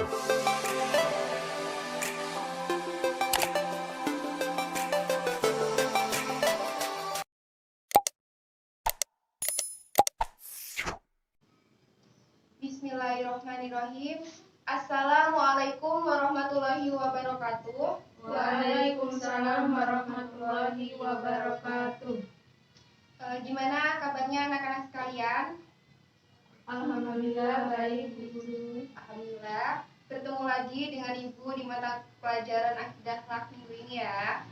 Bismillahirrahmanirrahim. Assalamualaikum warahmatullahi wabarakatuh. Waalaikumsalam warahmatullahi wabarakatuh. Gimana kabarnya anak-anak sekalian? Alhamdulillah baik, Bu Guru. Alhamdulillah. Bertemu lagi dengan Ibu di mata pelajaran akidah akhlak minggu ini ya.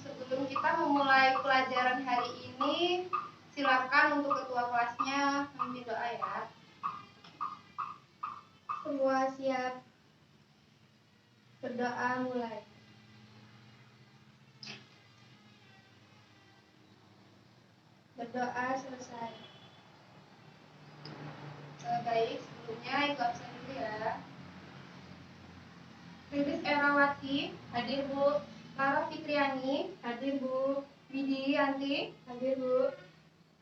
Sebelum kita memulai pelajaran hari ini, silakan untuk ketua kelasnya memimpin doa ya. Semua siap. Berdoa mulai. Berdoa selesai. Baik, sebelumnya Ibu absen dulu ya. Riris Erawati, Hadir, Bu. Lara Fitriani, Hadir, Bu. Widi Yanti, Hadir, Bu.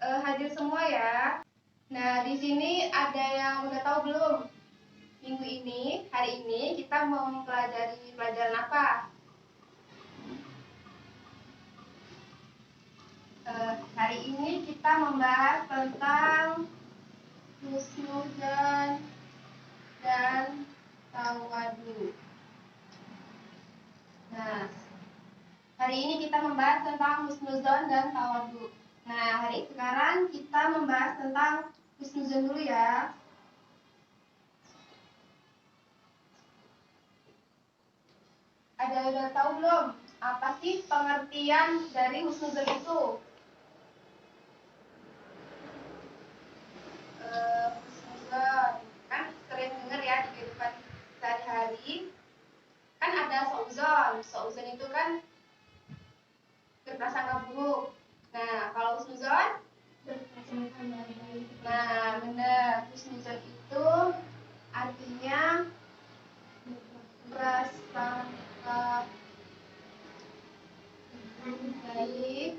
hadir semua ya. Nah, di sini ada yang udah tahu belum? Minggu ini, hari ini kita mau mempelajari pelajaran apa? Hari ini kita membahas tentang husnuzan dan tawadu. Nah, hari ini kita membahas tentang husnuzan dan tawadu. Nah, sekarang kita membahas tentang husnuzan dulu ya. Ada yang udah tahu belum? Apa sih pengertian dari husnuzan itu? Husnuzan kan sering dengar ya di kehidupan sehari-hari. Kan ada sauzon. Sauzon itu kan berprasangka buruk. Nah, kalau husnuzan? Nah, benar. Husnuzan itu artinya prasangka baik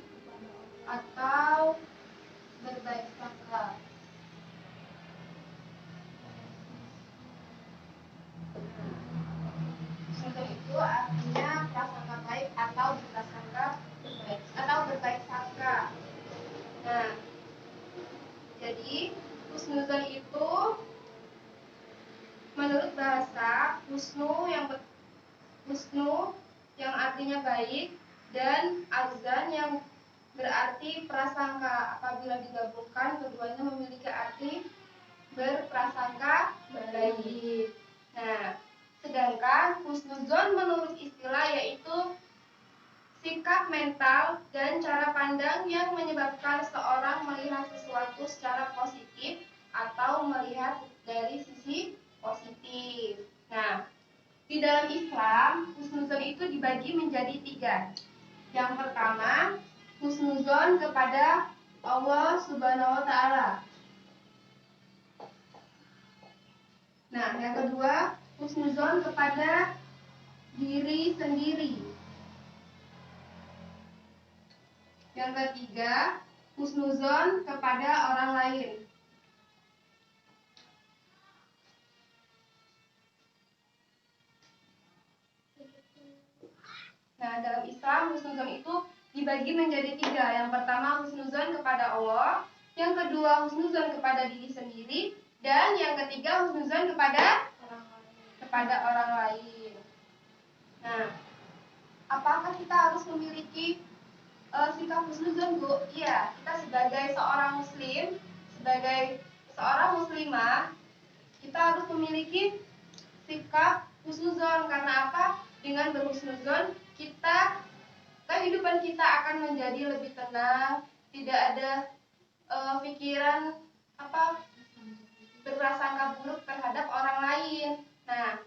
atau berbaik sangka. Husnuzan itu artinya prasangka baik atau berprasangka baik atau berbaik sangka. Nah, jadi husnuzan itu menurut bahasa husnu yang artinya baik dan azan yang berarti prasangka. Apabila digabungkan keduanya memiliki arti berprasangka baik. Nah, sedangkan husnuzon menurut istilah yaitu sikap mental dan cara pandang yang menyebabkan seorang melihat sesuatu secara positif atau melihat dari sisi positif. Nah, di dalam Islam, husnuzon itu dibagi menjadi 3. Yang pertama, husnuzon kepada Allah Subhanahu wa Ta'ala. Nah, yang kedua, husnuzon kepada diri sendiri. Yang ketiga, husnuzon kepada orang lain. Nah, dalam Islam husnuzon itu dibagi menjadi 3. Yang pertama husnuzon kepada Allah, yang kedua husnuzon kepada diri sendiri, dan yang ketiga husnuzon kepada orang lain. Nah, apakah kita harus memiliki sikap husnuzon, Bu? Iya, kita sebagai seorang muslim, sebagai seorang muslimah, kita harus memiliki sikap husnuzon. Karena apa? Dengan berhusnuzon, kehidupan kita akan menjadi lebih tenang, tidak ada pikiran berprasangka buruk terhadap orang lain. Nah,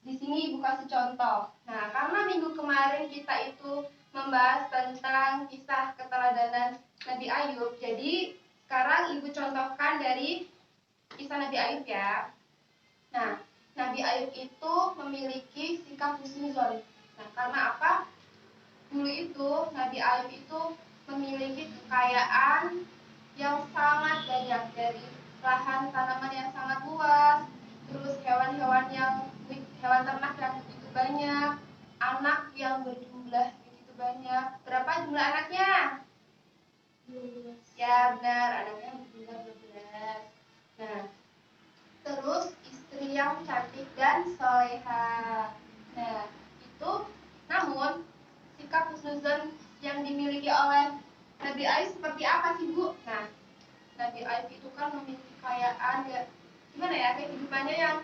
di sini Ibu kasih contoh. Nah, karena minggu kemarin kita itu membahas tentang kisah keteladanan Nabi Ayub, jadi sekarang Ibu contohkan dari kisah Nabi Ayub ya. Nah, Nabi Ayub itu memiliki sikap husnuzon. Nah, karena apa? Dulu itu Nabi Ayub itu memiliki kekayaan yang sangat banyak, dari lahan tanaman yang sangat luas, yang cantik dan soleha. Nah, itu namun sikap husnuzon yang dimiliki oleh Nabi Ayub seperti apa sih, Bu? Nah, Nabi Ayub itu kan memiliki kekayaan ya, gimana ya, kehidupannya yang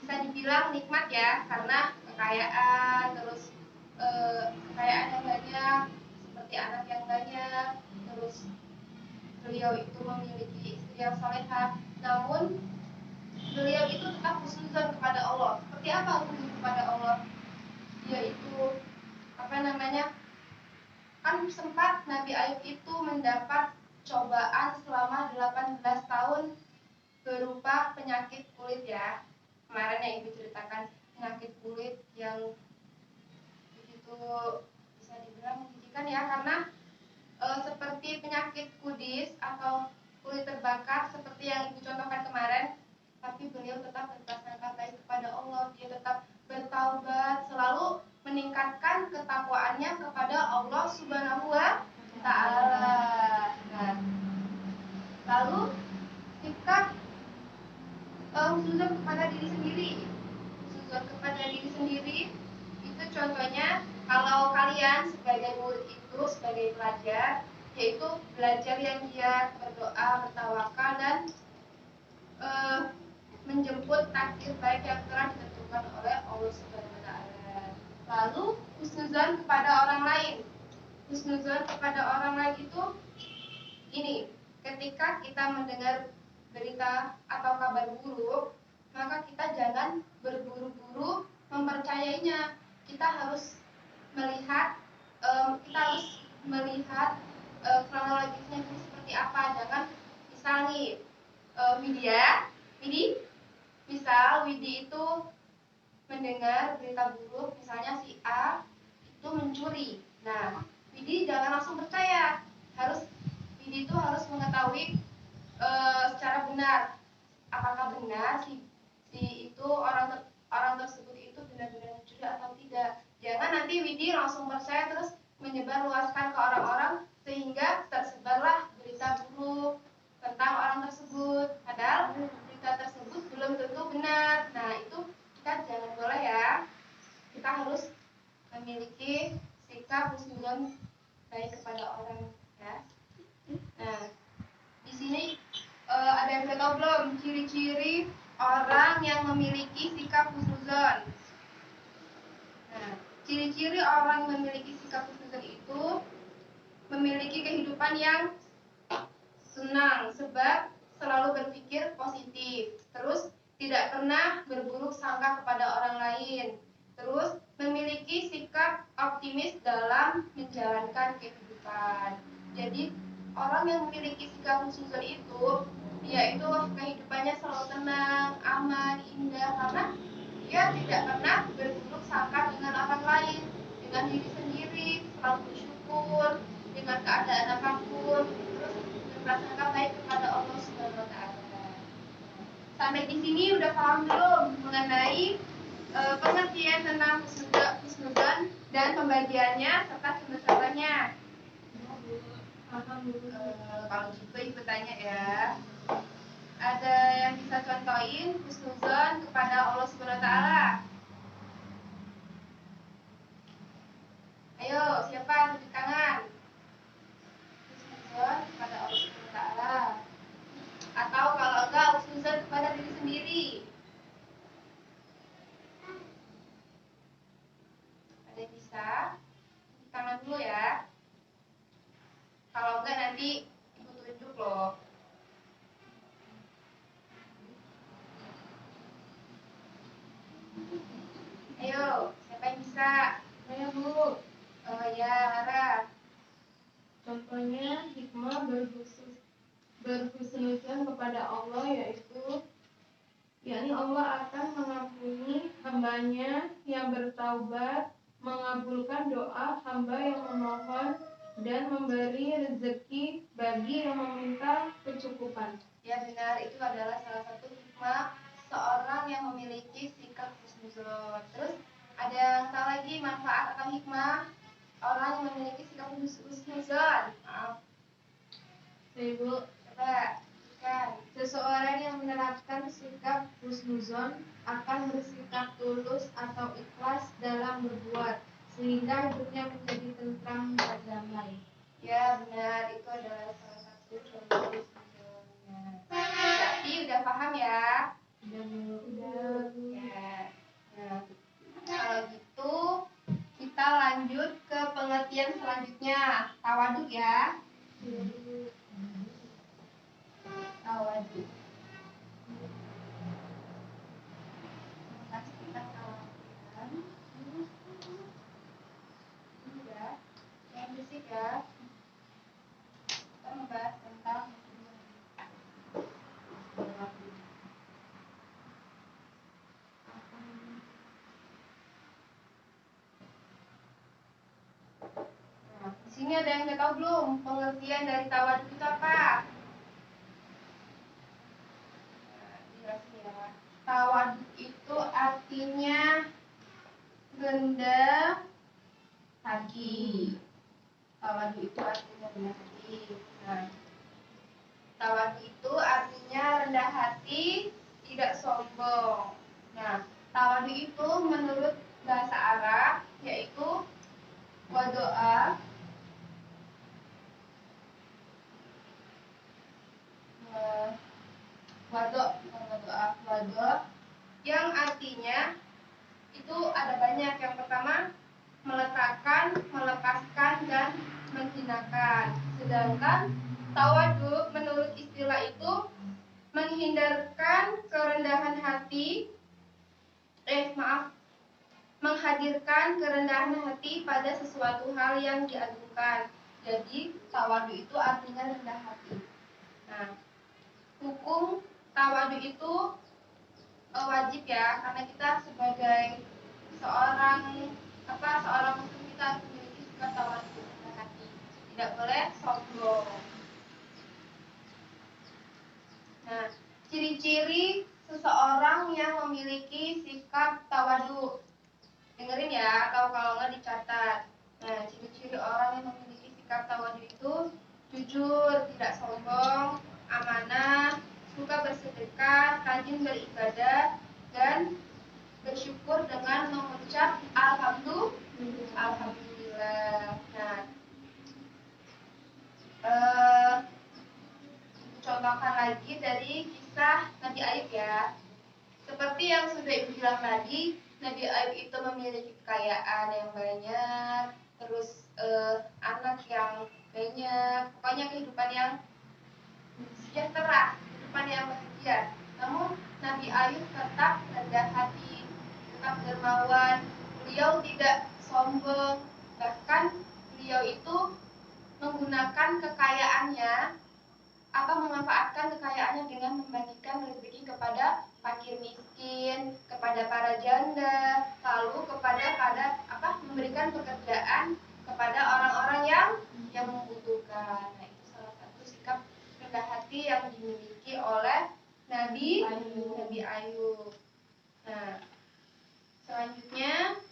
bisa dibilang nikmat ya, karena kekayaan, terus kekayaan yang banyak, seperti anak yang banyak, terus beliau itu memiliki istri yang soleha. Namun beliau itu tetap husnuzon kepada Allah. Seperti apa husnuzon kepada Allah? Yaitu apa namanya? Kan sempat Nabi Ayub itu mendapat cobaan selama 18 tahun berupa penyakit kulit ya. Kemarin yang Ibu ceritakan, penyakit kulit yang begitu bisa dibilang menjijikan ya, karena seperti penyakit kudis atau kulit terbakar seperti yang Ibu contohkan kemarin, tapi beliau tetap berprasangka baik kepada Allah. Dia tetap bertaubat, selalu meningkatkan ketakwaannya kepada Allah Subhanahu wa Ta'ala. Nah, lalu sikap husnuzon kepada diri sendiri. Husnuzon kepada diri sendiri itu contohnya kalau kalian sebagai murid itu, sebagai pelajar, yaitu belajar yang giat, berdoa, bertawakal, dan menjemput takdir baik yang telah ditentukan oleh Allah Subhanahu wa Ta'ala. Lalu husnuzon kepada orang lain. Husnuzon kepada orang lain itu ini, ketika kita mendengar berita atau kabar buruk, maka kita jangan berburu-buru mempercayainya. Kita harus melihat kronologisnya itu seperti apa. Jangan misal nih, Widi itu mendengar berita buruk, misalnya si A itu mencuri. Nah, Widi jangan langsung percaya. Widi itu harus mengetahui secara benar, apakah benar si itu orang tersebut itu benar-benar mencuri atau tidak. Jangan nanti Widi langsung percaya terus menyebarluaskan ke orang-orang sehingga tersebarlah berita buruk tentang orang tersebut, padahal berita tersebut belum tentu benar. Nah, itu kita jangan boleh ya. Kita harus memiliki sikap husnuzon baik kepada orang ya. Nah, di sini ada yang sudah tahu belum ciri-ciri orang yang memiliki sikap husnuzon? Nah, ciri-ciri orang yang memiliki sikap husnuzon itu memiliki kehidupan yang senang, sebab selalu berpikir positif, terus tidak pernah berburuk sangka kepada orang lain, terus memiliki sikap optimis dalam menjalankan kehidupan. Jadi orang yang memiliki sikap husnuzon itu, dia itu kehidupannya selalu tenang, aman, indah, karena dia tidak pernah berburuk sangka dengan orang lain, dengan diri sendiri, selalu bersyukur dengan keadaan apapun, terus berprasangka baik kepada Allah Subhanahu wa Ta'ala. Sampai di sini udah paham belum mengenai pengertian tentang husnuzon dan pembagiannya serta contoh-contohnya? Kalau gitu Ibu tanya ya. Ada yang bisa contohin husnuzon kepada Allah Subhanahu wa Ta'ala? Ayo, siapa tunjuk tangan? Husnuzon kepada Allah Subhanahu wa Ta'ala. Atau kalau enggak, husnuzon kepada diri sendiri. Ada yang bisa? Tunjuk tangan dulu ya. Kalau enggak nanti Ibu tunjuk loh. Ayo, siapa yang bisa? Saya Bu. Ya, Lara. Contohnya hikmah berhusnuzon kepada Allah yakni Allah akan mengampuni hambanya yang bertaubat, mengabulkan doa hamba yang memohon, dan memberi rezeki bagi yang meminta kecukupan. Ya benar, itu adalah salah satu hikmah seorang yang memiliki sikap husnuzon. Terus ada yang tahu lagi manfaat atau hikmah orang yang memiliki sikap husnuzon? Maaf. Ibu, Coba kan. Seseorang yang menerapkan sikap husnuzon akan bersikap tulus atau ikhlas dalam berbuat, sehingga hidupnya menjadi tentram dan damai. Ya benar, itu adalah salah satu contoh husnuzonnya. Berarti udah paham ya? Udah. Ya. Nah, kalau gitu kita lanjut ke pengertian selanjutnya, tawaduk ya. Tawaduk. Kita tawadukkan. Ya, yang berisik ya. Kita membahas tentang Nah, di sini ada yang udah tahu belum pengertian dari tawaduk itu apa? Nah, jelasin ya. Tawaduk itu artinya rendah hati. Tawaduk itu artinya rendah hati. Nah, tawaduk itu artinya rendah hati, tidak sombong. Nah, tawaduk itu menurut bahasa Arab yaitu wadoa, wado yang artinya itu ada banyak. Yang pertama meletakkan, melepaskan, dan menghinakan. Sedangkan tawaduk menurut istilah itu menghindarkan kerendahan hati, menghadirkan kerendahan hati pada sesuatu hal yang diagungkan. Jadi tawaduk itu artinya rendah hati. Nah, hukum tawaduk itu wajib ya, karena kita sebagai seorang muslim kita harus memiliki sikap tawaduk rendah hati. Tidak boleh sombong. Nah, ciri-ciri seseorang yang memiliki sikap tawaduk. Dengerin ya, atau kalau nggak dicatat. Nah, ciri-ciri orang yang memiliki sikap tawaduk itu jujur, tidak sombong, amanah, suka bersedekah, rajin beribadah, dan bersyukur dengan mengucap alhamdulillah. Nah, contohkan lagi dari kisah Nabi Ayub ya. Seperti yang sudah Ibu bilang tadi, Nabi Ayub itu memiliki kekayaan yang banyak, terus anak yang banyak, pokoknya kehidupan yang sejahtera, kehidupan yang bahagia. Namun Nabi Ayub tetap rendah hati, tetap dermawan. Beliau tidak sombong, bahkan beliau itu menggunakan kekayaannya atau memanfaatkan kekayaannya dengan membagikan rezeki kepada fakir miskin, kepada para janda, lalu memberikan pekerjaan kepada orang-orang yang membutuhkan. Nah, itu salah satu sikap rendah hati yang dimiliki oleh Nabi Ayub. Nah, selanjutnya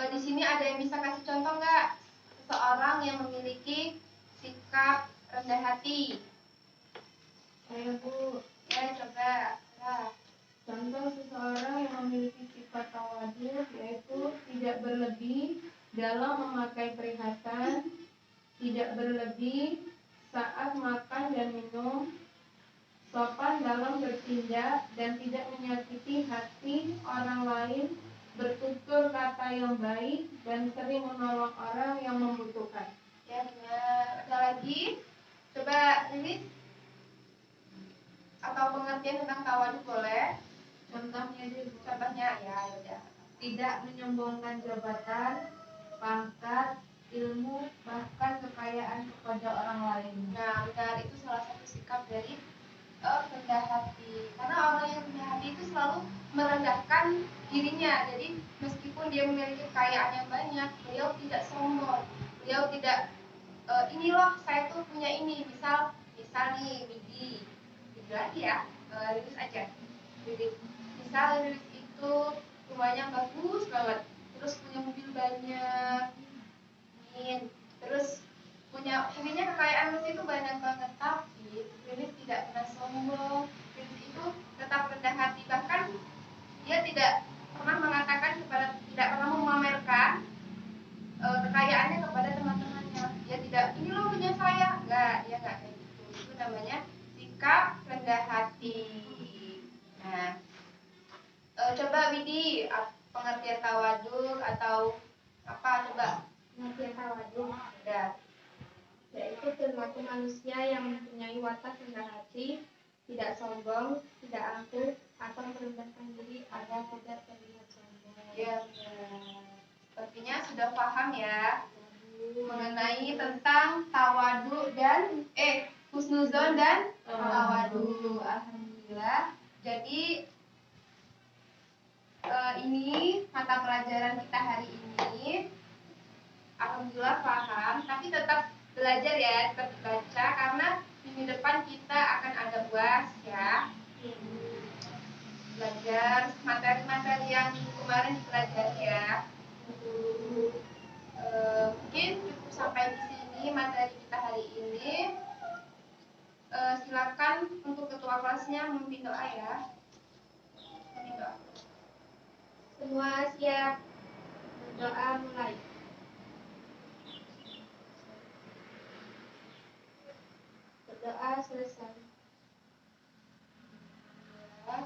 di sini ada yang bisa kasih contoh nggak seseorang yang memiliki sikap rendah hati? Saya Bu, Ya, coba. Nah, contoh seseorang yang memiliki sifat tawaduk yaitu tidak berlebih dalam memakai perhiasan, tidak berlebih saat makan dan minum, sopan dalam bertindak, dan tidak menyakiti hati orang lain, bertutur kata yang baik, dan sering menolong orang yang membutuhkan. ya benar. Ada lagi? Coba Lilis. Atau pengertian tentang tawaduk boleh? Contohnya ya udah. Tidak menyombongkan jabatan, pangkat, ilmu, bahkan kekayaan kepada orang lain. Nah, benar, itu salah satu sikap dari rendah hati. Karena orang yang rendah hati itu selalu merendahkan dirinya. Jadi meskipun dia memiliki kekayaan yang banyak, beliau tidak sombong. Beliau tidak ini loh saya tuh punya ini. Misal nih Widi lagi ya, Lilis aja. Misal Lilis itu rumahnya bagus banget, terus punya mobil banyak, terus punya kekayaan Lilis itu banyak banget, tapi Lilis tidak pernah sombong, itu tetap rendah hati, bahkan dia tidak pernah mengatakan tidak pernah memamerkan kekayaannya kepada teman-temannya. Dia tidak, ini loh punya saya, enggak, dia enggak kayak gitu. Itu namanya sikap rendah hati. Nah, coba Widi, pengertian tawaduk atau apa coba? Pengertian tawaduk Udah. yaitu perilaku manusia yang mempunyai watak rendah hati, tidak sombong, tidak angkuh, atau merendahkan diri agar tidak terlihat sombong. Ya, sepertinya sudah paham ya mengenai tentang tawadu dan husnuzon dan tawadu. Alhamdulillah. Jadi ini mata pelajaran kita hari ini. Alhamdulillah paham, tapi tetap belajar ya, tetap baca karena minggu depan kita akan ada UAS ya. Belajar materi-materi yang kemarin dipelajari ya. Mungkin cukup sampai di sini materi kita hari ini. Silakan untuk ketua kelasnya memimpin doa ya. Memimpin doa. Semua siap, berdoa mulai. Berdoa selesai. Ya.